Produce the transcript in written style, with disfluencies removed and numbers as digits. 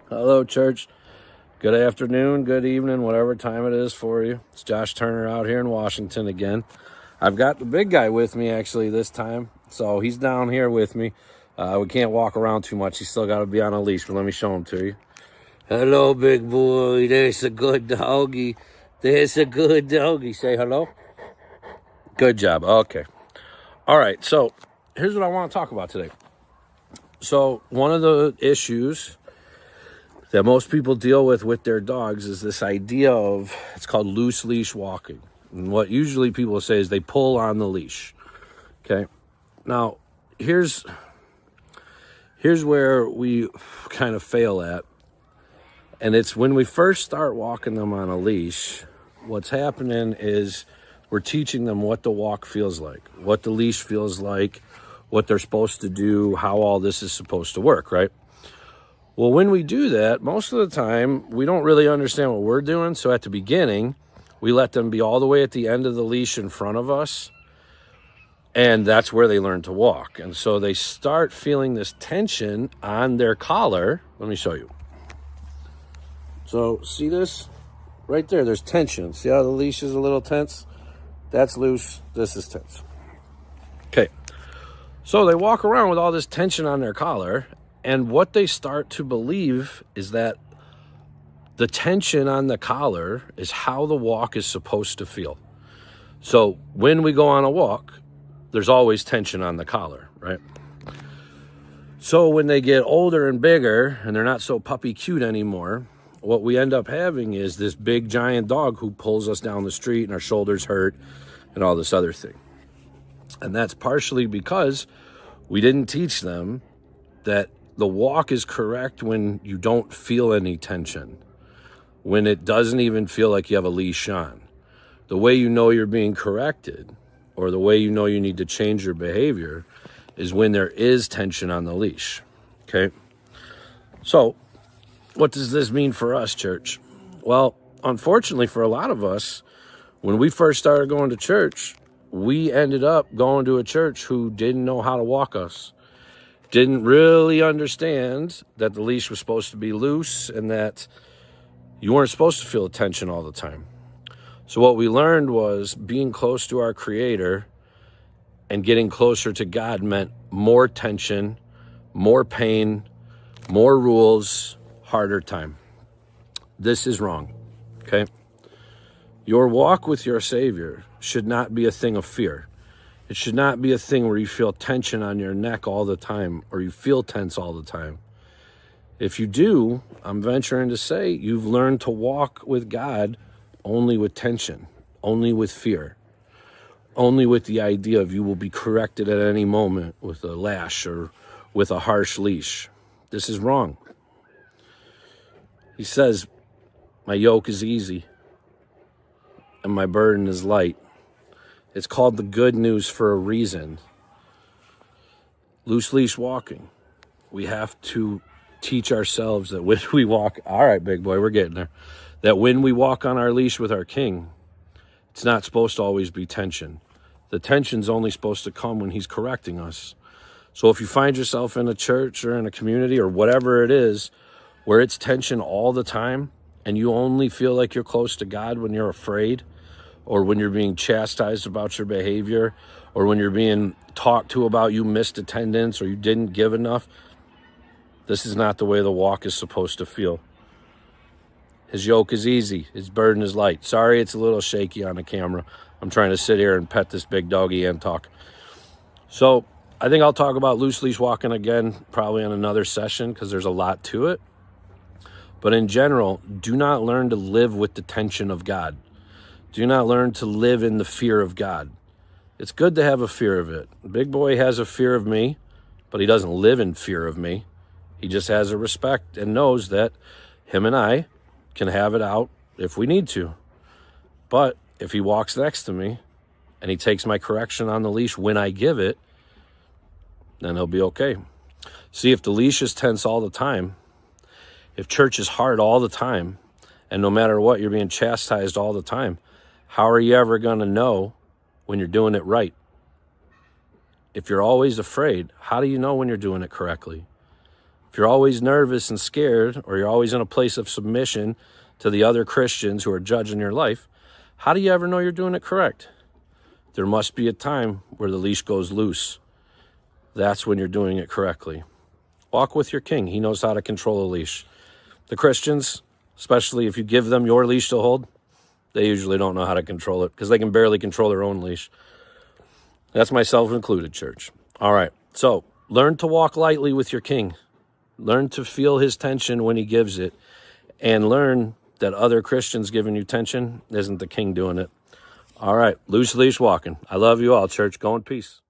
Hello, church. Good afternoon, good evening, whatever time it is for you. It's Josh Turner out here in Washington again. I've got the big guy with me actually this time, so he's down here with me. We can't walk around too much. He's still got to be on a leash, but let me show him to you. Hello, big boy. There's a good doggy. There's a good doggy. Say hello. Good job. Okay. All right, so here's what I want to talk about today. So one of the issues that most people deal with their dogs is this idea of, it's called loose leash walking. And what usually people say is they pull on the leash. Okay. Now, here's where we kind of fail at. And it's when we first start walking them on a leash, what's happening is we're teaching them what the walk feels like, what the leash feels like, what they're supposed to do, how all this is supposed to work, right? Well, when we do that, most of the time, we don't really understand what we're doing. So at the beginning, we let them be all the way at the end of the leash in front of us. And that's where they learn to walk. And so they start feeling this tension on their collar. Let me show you. So see this? Right there, there's tension. See how the leash is a little tense? That's loose. This is tense. Okay. So they walk around with all this tension on their collar. And what they start to believe is that the tension on the collar is how the walk is supposed to feel. So when we go on a walk, there's always tension on the collar, right? So when they get older and bigger and they're not so puppy cute anymore, what we end up having is this big giant dog who pulls us down the street and our shoulders hurt and all this other thing. And that's partially because we didn't teach them that the walk is correct when you don't feel any tension, when it doesn't even feel like you have a leash on. The way you know you're being corrected, or the way you know you need to change your behavior, is when there is tension on the leash, okay? So what does this mean for us, church? Well, unfortunately for a lot of us, when we first started going to church, we ended up going to a church who didn't know how to walk us. Didn't really understand that the leash was supposed to be loose and that you weren't supposed to feel the tension all the time. So what we learned was being close to our Creator and getting closer to God meant more tension, more pain, more rules, harder time. This is wrong, okay? Your walk with your Savior should not be a thing of fear. It should not be a thing where you feel tension on your neck all the time or you feel tense all the time. If you do, I'm venturing to say you've learned to walk with God only with tension, only with fear, only with the idea of you will be corrected at any moment with a lash or with a harsh leash. This is wrong. He says, my yoke is easy and my burden is light. It's called the good news for a reason. Loose leash walking. We have to teach ourselves that when we walk, all right, big boy, we're getting there, that when we walk on our leash with our King, it's not supposed to always be tension. The tension's only supposed to come when he's correcting us. So if you find yourself in a church or in a community or whatever it is, where it's tension all the time, and you only feel like you're close to God when you're afraid, or when you're being chastised about your behavior, or when you're being talked to about you missed attendance or you didn't give enough, this is not the way the walk is supposed to feel. His yoke is easy. His burden is light. Sorry, it's a little shaky on the camera. I'm trying to sit here and pet this big doggy and talk. So I think I'll talk about loose leash walking again, probably in another session, because there's a lot to it. But in general, do not learn to live with the tension of God. Do not learn to live in the fear of God. It's good to have a fear of it. Big boy has a fear of me, but he doesn't live in fear of me. He just has a respect and knows that him and I can have it out if we need to. But if he walks next to me and he takes my correction on the leash when I give it, then he'll be okay. See, if the leash is tense all the time, if church is hard all the time, and no matter what, you're being chastised all the time, how are you ever going to know when you're doing it right? If you're always afraid, how do you know when you're doing it correctly? If If you're always nervous and scared, or you're always in a place of submission to the other Christians who are judging your life, how do you ever know you're doing it correct? There must be a time where the leash goes loose. That's when you're doing it correctly. Walk with your king. He knows how to control a leash. The Christians, especially if you give them your leash to hold, they usually don't know how to control it because they can barely control their own leash. That's myself included, church. All right, so learn to walk lightly with your king. Learn to feel his tension when he gives it, and learn that other Christians giving you tension isn't the king doing it. All right, loose leash walking. I love you all, church. Go in peace.